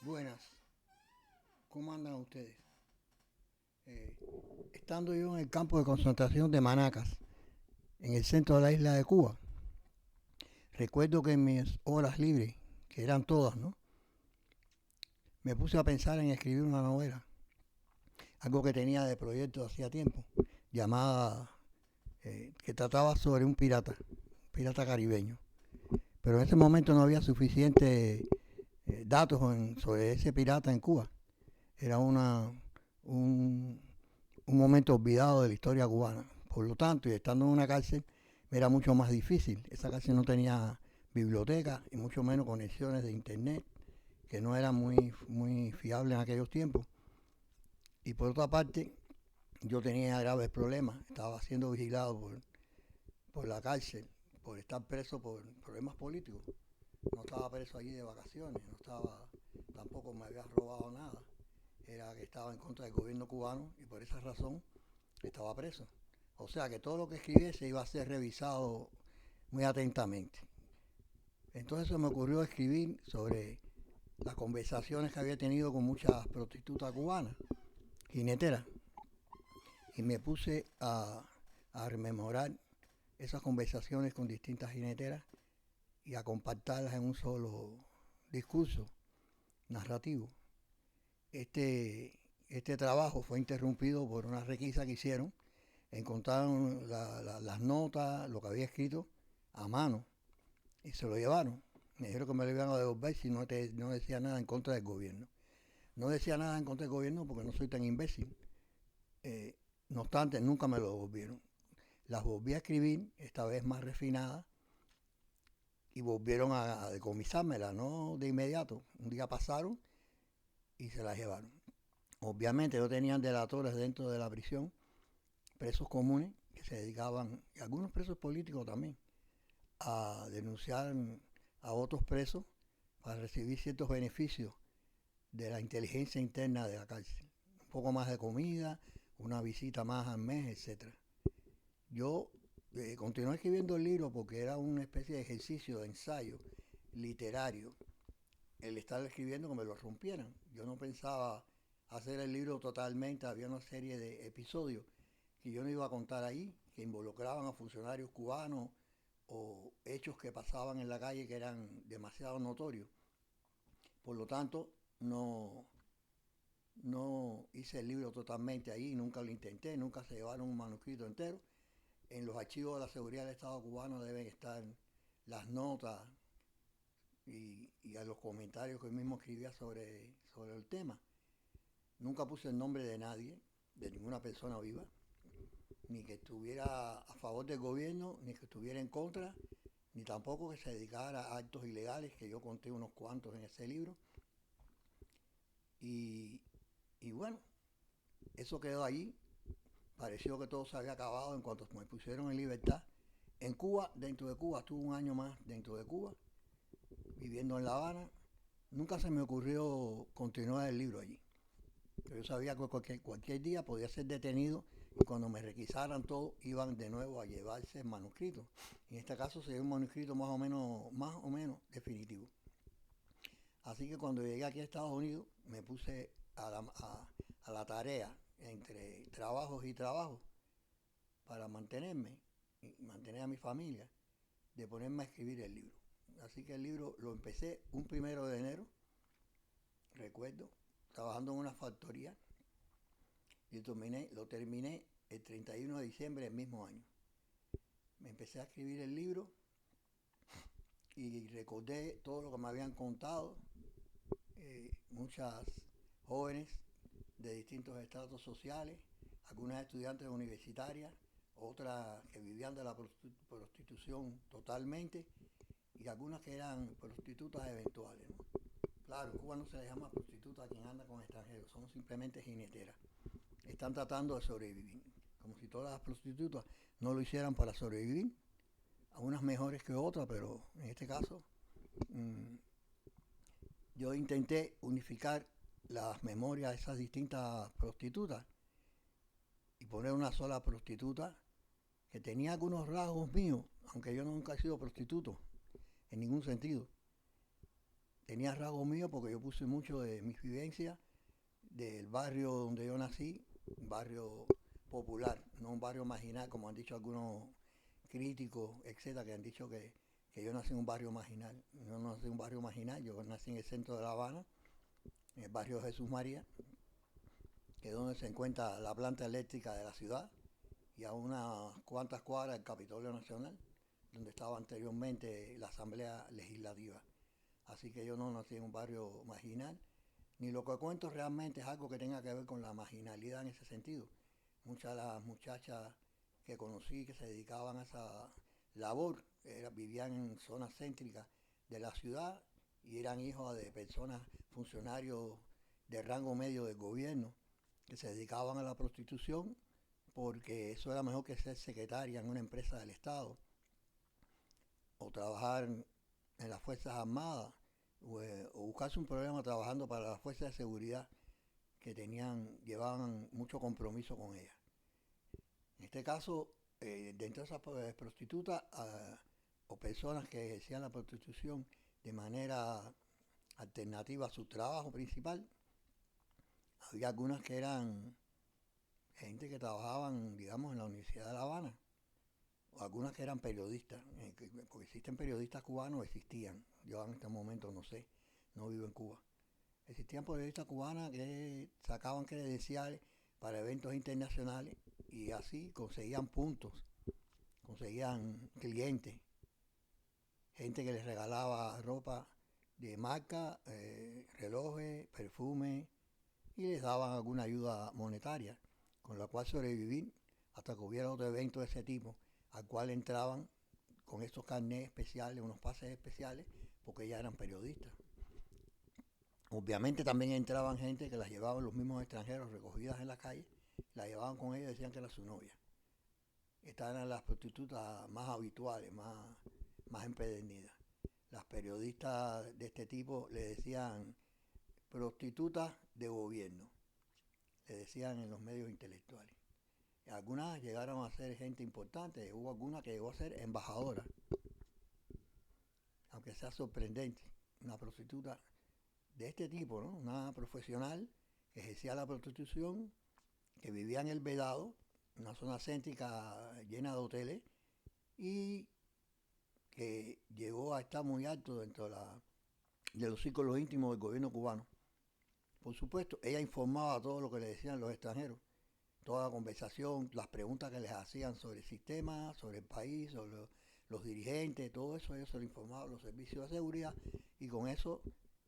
Buenas, ¿cómo andan ustedes? Eh, Estando yo en el campo de concentración de Manacas, en el centro de la isla de Cuba, recuerdo que en mis horas libres, que eran todas, ¿no? Me puse a pensar en escribir una novela, algo que tenía de proyecto hacía tiempo, llamada, que trataba sobre un pirata caribeño. Pero en ese momento no había suficientes datos sobre ese pirata en Cuba. Era un, un momento olvidado de la historia cubana. Por lo tanto, y estando en una cárcel, me era mucho más difícil. Esa cárcel no tenía biblioteca y mucho menos conexiones de internet, que no eran muy fiables en aquellos tiempos. Y por otra parte, yo tenía graves problemas. Estaba siendo vigilado por la cárcel, por estar preso por problemas políticos. No estaba preso allí de vacaciones, no estaba, tampoco me había robado nada. Era que estaba en contra del gobierno cubano y por esa razón estaba preso. O sea que todo lo que escribiese iba a ser revisado muy atentamente. Entonces se me ocurrió escribir sobre las conversaciones que había tenido con muchas prostitutas cubanas, jineteras, y me puse a rememorar esas conversaciones con distintas jineteras y a compactarlas en un solo discurso narrativo. Este trabajo fue interrumpido por una requisa que hicieron. Encontraron las notas, lo que había escrito a mano y se lo llevaron. Me dijeron que me lo iban a devolver si no decía nada en contra del gobierno. No decía nada en contra del gobierno porque no soy tan imbécil. Eh, no obstante, nunca me lo devolvieron. Las volví a escribir, esta vez más refinadas, y volvieron a decomisármelas, no de inmediato. Un día pasaron y se las llevaron. Obviamente no tenían delatores dentro de la prisión, presos comunes que se dedicaban, y algunos presos políticos también, a denunciar a otros presos para recibir ciertos beneficios de la inteligencia interna de la cárcel. Un poco más de comida, una visita más al mes, etcétera. Yo continué escribiendo el libro porque era una especie de ejercicio, de ensayo literario, el estar escribiendo que me lo rompieran. Yo no pensaba hacer el libro totalmente, había una serie de episodios que yo no iba a contar ahí, que involucraban a funcionarios cubanos o hechos que pasaban en la calle que eran demasiado notorios. Por lo tanto, no hice el libro totalmente ahí, nunca lo intenté, nunca se llevaron un manuscrito entero. En los archivos de la seguridad del Estado cubano deben estar las notas y a los comentarios que él mismo escribía sobre el tema. Nunca puse el nombre de nadie, de ninguna persona viva, ni que estuviera a favor del gobierno, ni que estuviera en contra, ni tampoco que se dedicara a actos ilegales, que yo conté unos cuantos en ese libro. Y, y bueno, eso quedó allí. Pareció que todo se había acabado en cuanto me pusieron en libertad. En Cuba, dentro de Cuba, estuve un año más dentro de Cuba, viviendo en La Habana. Nunca se me ocurrió continuar el libro allí. Pero yo sabía que cualquier día podía ser detenido y cuando me requisaran todo iban de nuevo a llevarse el manuscrito. En este caso sería un manuscrito más o menos definitivo. Así que cuando llegué aquí a Estados Unidos me puse a la tarea entre trabajos y trabajos para mantenerme y mantener a mi familia, de ponerme a escribir el libro. Así que el libro lo empecé un 1 de enero, recuerdo, trabajando en una factoría y lo terminé el 31 de diciembre del mismo año. Me empecé a escribir el libro y recordé todo lo que me habían contado muchas jóvenes de distintos estratos sociales, algunas estudiantes universitarias, otras que vivían de la prostitución totalmente y algunas que eran prostitutas eventuales, ¿no? Claro, en Cuba no se les llama prostituta a quien anda con extranjeros, son simplemente jineteras. Están tratando de sobrevivir, como si todas las prostitutas no lo hicieran para sobrevivir, a unas mejores que otras, pero en este caso mmm, yo intenté unificar las memorias de esas distintas prostitutas y poner una sola prostituta que tenía algunos rasgos míos, aunque yo nunca he sido prostituto en ningún sentido. tenía rasgos míos porque yo puse mucho de mis vivencias del barrio donde yo nací, un barrio popular, no un barrio marginal, como han dicho algunos críticos, etcétera, que han dicho que yo nací en un barrio marginal. Yo no nací en un barrio marginal, yo nací en el centro de La Habana, en el barrio Jesús María, que es donde se encuentra la planta eléctrica de la ciudad, y a unas cuantas cuadras del Capitolio Nacional, donde estaba anteriormente la Asamblea Legislativa. Así que yo no nací en un barrio marginal, ni lo que cuento realmente es algo que tenga que ver con la marginalidad en ese sentido. Muchas de las muchachas que conocí que se dedicaban a esa labor vivían en zonas céntricas de la ciudad y eran hijos de personas, funcionarios de rango medio del gobierno, que se dedicaban a la prostitución porque eso era mejor que ser secretaria en una empresa del Estado o trabajar en las Fuerzas Armadas o buscarse un problema trabajando para las fuerzas de seguridad que llevaban mucho compromiso con ellas. En este caso, dentro de esas prostitutas o personas que ejercían la prostitución de manera alternativa a su trabajo principal, había algunas que eran gente que trabajaban, digamos, en la Universidad de La Habana, o algunas que eran periodistas, porque existen periodistas cubanos, existían, yo en este momento no sé, no vivo en Cuba. Existían periodistas cubanas que sacaban credenciales para eventos internacionales y así conseguían puntos, conseguían clientes, gente que les regalaba ropa de marca, relojes, perfumes y les daban alguna ayuda monetaria, con la cual sobrevivir hasta que hubiera otro evento de ese tipo, al cual entraban con estos carnets especiales, unos pases especiales, porque ya eran periodistas. Obviamente también entraban gente que las llevaban los mismos extranjeros recogidas en la calle, la llevaban con ellos y decían que era su novia. Estas eran las prostitutas más habituales, más empedernidas. Las periodistas de este tipo le decían prostitutas de gobierno, le decían en los medios intelectuales. Algunas llegaron a ser gente importante, hubo alguna que llegó a ser embajadora, aunque sea sorprendente, una prostituta de este tipo, ¿no? Una profesional que ejercía la prostitución, que vivía en el Vedado, una zona céntrica llena de hoteles, y que llegó a estar muy alto dentro de los círculos íntimos del gobierno cubano. Por supuesto, ella informaba todo lo que le decían los extranjeros, toda la conversación, las preguntas que les hacían sobre el sistema, sobre el país, sobre los dirigentes, todo eso ellos se lo informaban a los servicios de seguridad y con eso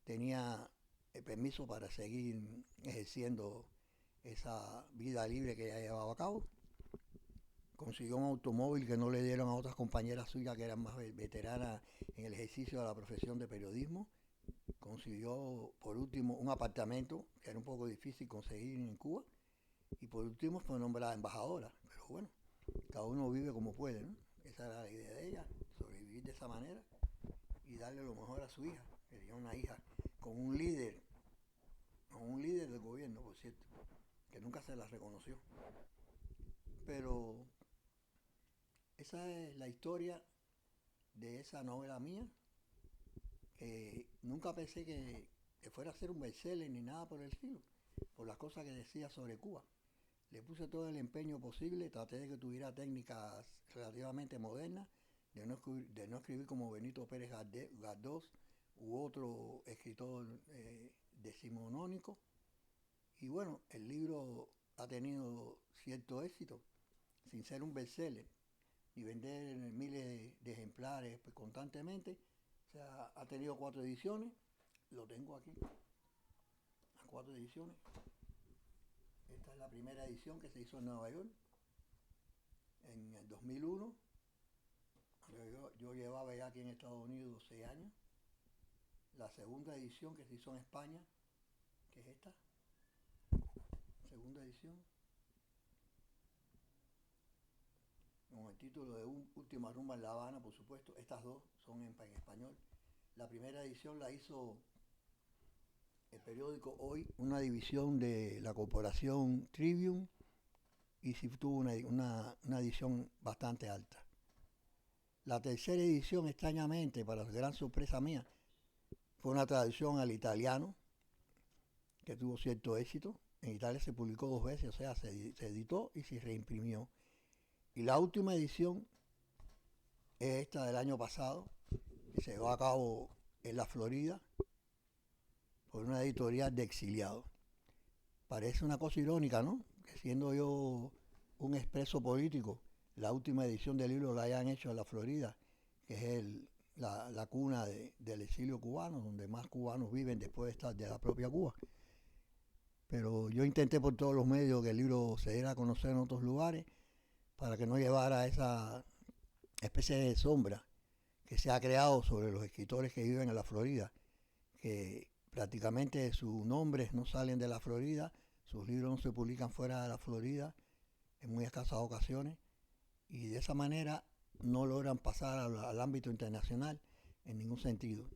tenía el permiso para seguir ejerciendo esa vida libre que ella llevaba a cabo. Consiguió un automóvil que no le dieron a otras compañeras suyas que eran más veteranas en el ejercicio de la profesión de periodismo. Consiguió, por último, un apartamento que era un poco difícil conseguir en Cuba. Y por último fue nombrada embajadora. Pero bueno, cada uno vive como puede, ¿no? Esa era la idea de ella, sobrevivir de esa manera y darle lo mejor a su hija, que tenía una hija con un líder del gobierno, por cierto, que nunca se la reconoció. Pero esa es la historia de esa novela mía, que nunca pensé que fuera a ser un bestseller ni nada por el estilo, por las cosas que decía sobre Cuba. Le puse todo el empeño posible, traté de que tuviera técnicas relativamente modernas, de no escribir como Benito Pérez Galdós u otro escritor decimonónico. Y bueno, el libro ha tenido cierto éxito, sin ser un bestseller, ni vender miles de ejemplares pues, constantemente. O sea, ha tenido 4 ediciones, lo tengo aquí, las 4 ediciones. Esta es la primera edición que se hizo en Nueva York en el 2001. Yo llevaba ya aquí en Estados Unidos 6 años. La segunda edición que se hizo en España, que es esta, segunda edición, con el título de Última Rumba en La Habana, por supuesto. Estas dos son en español. La primera edición la hizo el periódico Hoy, una división de la corporación Tribune, y sí tuvo una edición bastante alta. La tercera edición, extrañamente, para gran sorpresa mía, fue una traducción al italiano que tuvo cierto éxito. En Italia se publicó 2 veces, o sea, se editó y se reimprimió. Y la última edición es esta del año pasado, que se llevó a cabo en la Florida por una editorial de exiliados. Parece una cosa irónica, ¿no? Que siendo yo un expreso político, la última edición del libro la hayan hecho en la Florida, que es la cuna del exilio cubano, donde más cubanos viven después de estar de la propia Cuba. Pero yo intenté por todos los medios que el libro se diera a conocer en otros lugares para que no llevara esa especie de sombra que se ha creado sobre los escritores que viven en la Florida, que prácticamente sus nombres no salen de la Florida, sus libros no se publican fuera de la Florida en muy escasas ocasiones, y de esa manera no logran pasar al ámbito internacional en ningún sentido.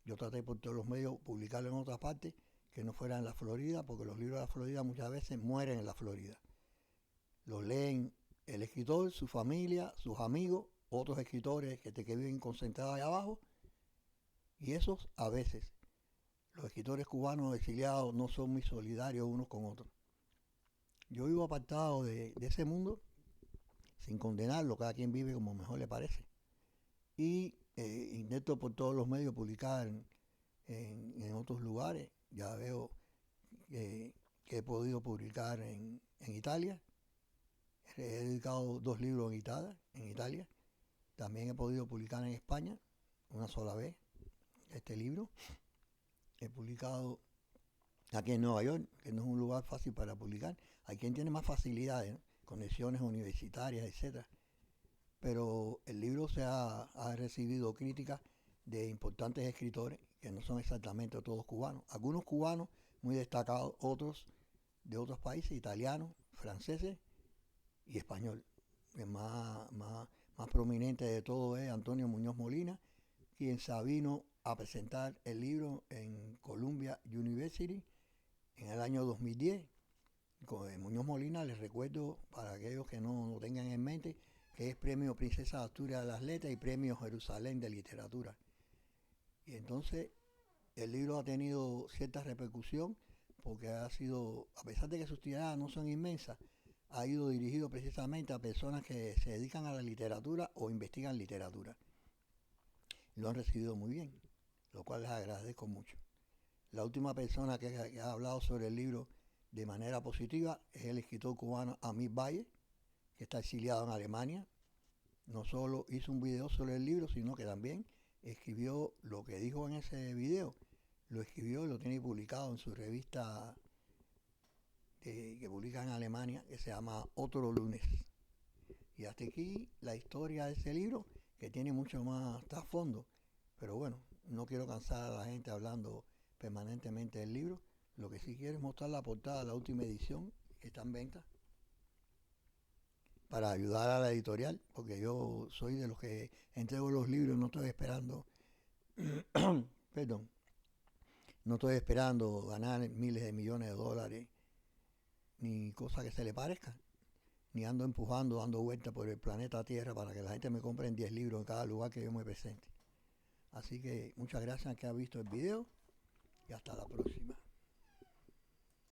Yo traté por todos los medios publicarlo en otras partes que no fuera en la Florida, porque los libros de la Florida muchas veces mueren en la Florida. Los leen el escritor, su familia, sus amigos, otros escritores que viven concentrados ahí abajo, y esos a veces. Los escritores cubanos exiliados no son muy solidarios unos con otros. Yo vivo apartado de ese mundo, sin condenarlo, cada quien vive como mejor le parece. Y intento por todos los medios publicar en otros lugares. Ya veo que he podido publicar en Italia. He dedicado 2 libros en Italia. También he podido publicar en España, una sola vez, este libro. He publicado aquí en Nueva York, que no es un lugar fácil para publicar. Hay quien tiene más facilidades, ¿no? Conexiones universitarias, etc. Pero el libro ha recibido críticas de importantes escritores, que no son exactamente todos cubanos. Algunos cubanos muy destacados, otros de otros países, italianos, franceses y español. El más prominente de todo es Antonio Muñoz Molina, quien se vino a presentar el libro en Columbia University en el año 2010. Con Muñoz Molina, les recuerdo, para aquellos que no tengan en mente, que es Premio Princesa de Asturias de las Letras y Premio Jerusalén de Literatura. Y entonces el libro ha tenido cierta repercusión porque ha sido, a pesar de que sus tiradas no son inmensas, ha ido dirigido precisamente a personas que se dedican a la literatura o investigan literatura. Lo han recibido muy bien, lo cual les agradezco mucho. La última persona que ha hablado sobre el libro de manera positiva es el escritor cubano Amir Valle, que está exiliado en Alemania. No solo hizo un video sobre el libro, sino que también escribió lo que dijo en ese video. Lo escribió y lo tiene publicado en su revista que publica en Alemania, que se llama Otro Lunes. Y hasta aquí la historia de ese libro, que tiene mucho más trasfondo. Pero bueno, no quiero cansar a la gente hablando permanentemente del libro. Lo que sí quiero es mostrar la portada de la última edición, que está en venta, para ayudar a la editorial, porque yo soy de los que entrego los libros, no estoy esperando, perdón, no estoy esperando ganar miles de millones de dólares, ni cosa que se le parezca, ni ando empujando, dando vueltas por el planeta Tierra para que la gente me compre 10 libros en cada lugar que yo me presente. Así que muchas gracias a que ha visto el video y hasta la próxima.